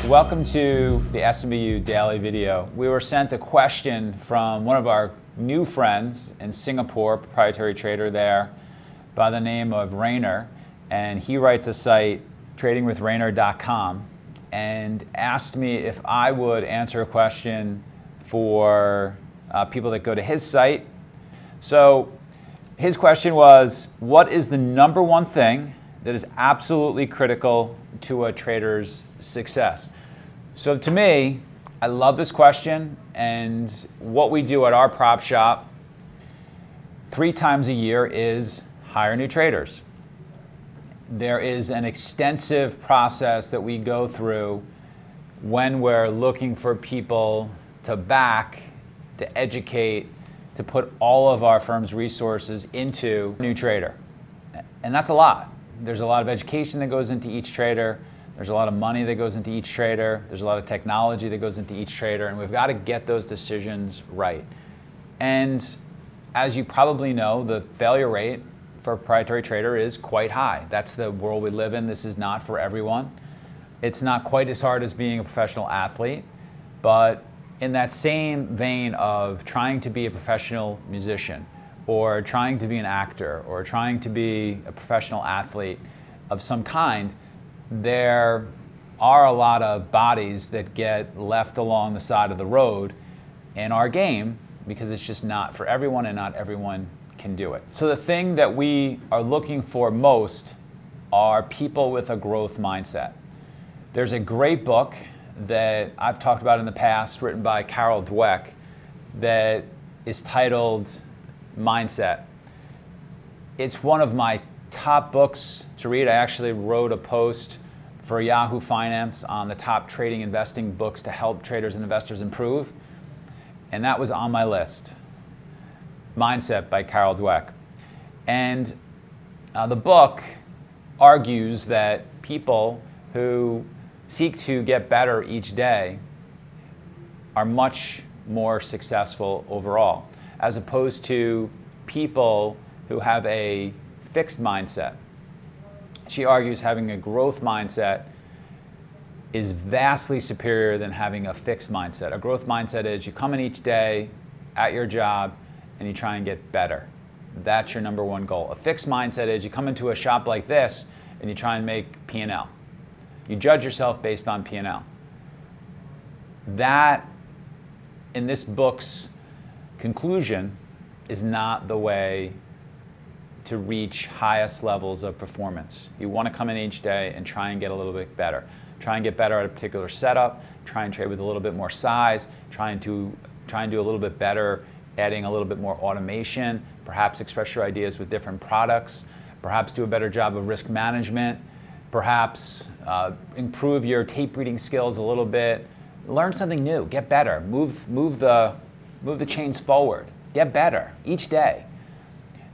Welcome to the SMBU Daily Video. We were sent a question from one of our new friends in Singapore, proprietary trader there by the name of Rainer, and he writes a site, tradingwithrainer.com, and asked me if I would answer a question for people that go to his site. So his question was, what is the number one thing that is absolutely critical to a trader's success? So to me, I love this question, and what we do at our prop shop 3 times a year is hire new traders. There is an extensive process that we go through when we're looking for people to back, to educate, to put all of our firm's resources into a new trader. And that's a lot. There's a lot of education that goes into each trader. There's a lot of money that goes into each trader. There's a lot of technology that goes into each trader, and we've got to get those decisions right. And as you probably know, the failure rate for a proprietary trader is quite high. That's the world we live in. This is not for everyone. It's not quite as hard as being a professional athlete, but in that same vein of trying to be a professional musician, or trying to be an actor, or trying to be a professional athlete of some kind, there are a lot of bodies that get left along the side of the road in our game because it's just not for everyone and not everyone can do it. So the thing that we are looking for most are people with a growth mindset. There's a great book that I've talked about in the past, written by Carol Dweck, that is titled Mindset. It's one of my top books to read. I actually wrote a post for Yahoo Finance on the top trading investing books to help traders and investors improve, and that was on my list. Mindset by Carol Dweck. And the book argues that people who seek to get better each day are much more successful overall, as opposed to people who have a fixed mindset. She argues having a growth mindset is vastly superior than having a fixed mindset. A growth mindset is you come in each day at your job and you try and get better. That's your number one goal. A fixed mindset is you come into a shop like this and you try and make P&L. You judge yourself based on P&L. That, in this book's conclusion, is not the way to reach highest levels of performance. You want to come in each day and try and get a little bit better. Try and get better at a particular setup, try and trade with a little bit more size, try and do a little bit better, adding a little bit more automation, perhaps express your ideas with different products, perhaps do a better job of risk management, perhaps improve your tape reading skills a little bit, learn something new, get better, move the chains forward, get better each day.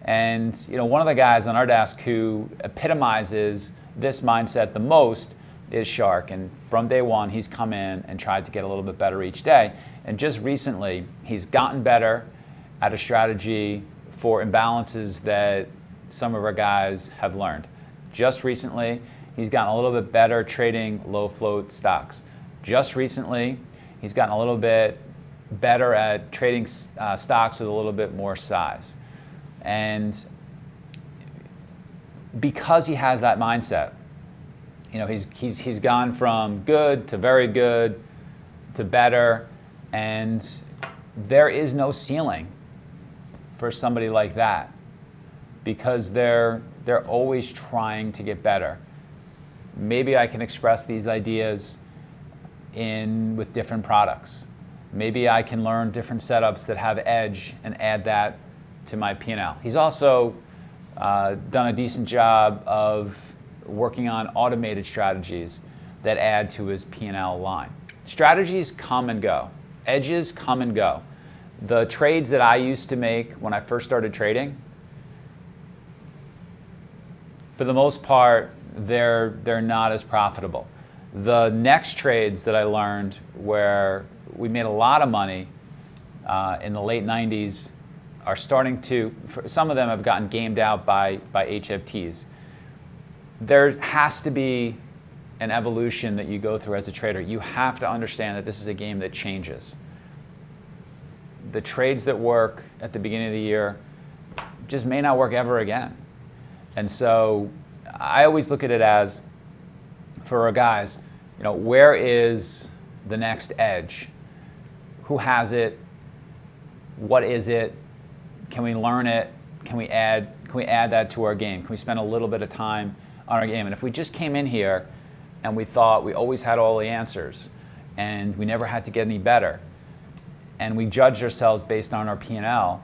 And one of the guys on our desk who epitomizes this mindset the most is Shark. And from day one, he's come in and tried to get a little bit better each day. And just recently, he's gotten better at a strategy for imbalances that some of our guys have learned. Just recently, he's gotten a little bit better trading low float stocks. Just recently, he's gotten a little bit better at trading stocks with a little bit more size. And because he has that mindset, he's gone from good to very good to better, and there is no ceiling for somebody like that because they're always trying to get better. Maybe I can express these ideas with different products. Maybe I can learn different setups that have edge and add that to my P&L. He's also done a decent job of working on automated strategies that add to his P&L line. Strategies come and go. Edges come and go. The trades that I used to make when I first started trading, for the most part, they're not as profitable. The next trades that I learned where we made a lot of money in the late 90s are starting to, some of them have gotten gamed out by HFTs. There has to be an evolution that you go through as a trader. You have to understand that this is a game that changes. The trades that work at the beginning of the year just may not work ever again. And so I always look at it as, for our guys, where is the next edge? Who has it? What is it? Can we learn it? Can we add that to our game? Can we spend a little bit of time on our game? And if we just came in here and we thought we always had all the answers and we never had to get any better, and we judged ourselves based on our P&L,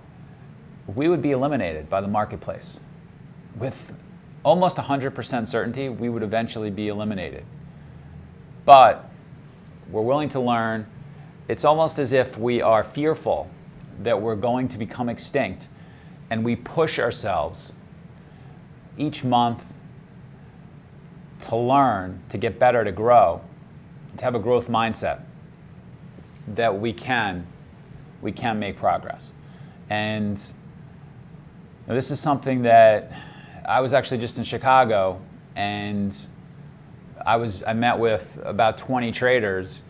we would be eliminated by the marketplace. With almost 100% certainty, we would eventually be eliminated. But we're willing to learn. It's almost as if we are fearful that we're going to become extinct, and we push ourselves each month to learn, to get better, to grow, to have a growth mindset, that we can make progress. And this is something that I was actually just in Chicago, and I met with about 20 traders,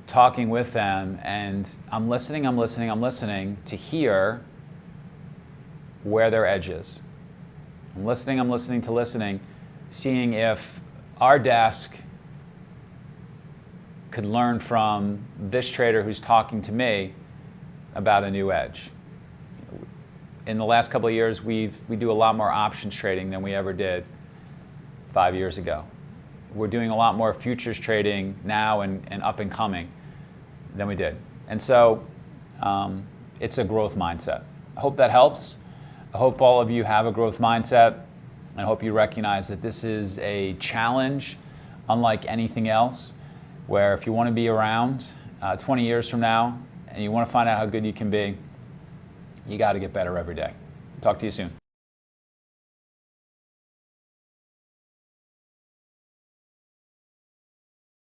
talking with them, and I'm listening to hear where their edge is. I'm listening, seeing if our desk could learn from this trader who's talking to me about a new edge. In the last couple of years, we do a lot more options trading than we ever did 5 years ago. We're doing a lot more futures trading now and up and coming than we did. And so it's a growth mindset. I hope that helps. I hope all of you have a growth mindset, and I hope you recognize that this is a challenge unlike anything else, where if you want to be around 20 years from now and you want to find out how good you can be, you got to get better every day. Talk to you soon.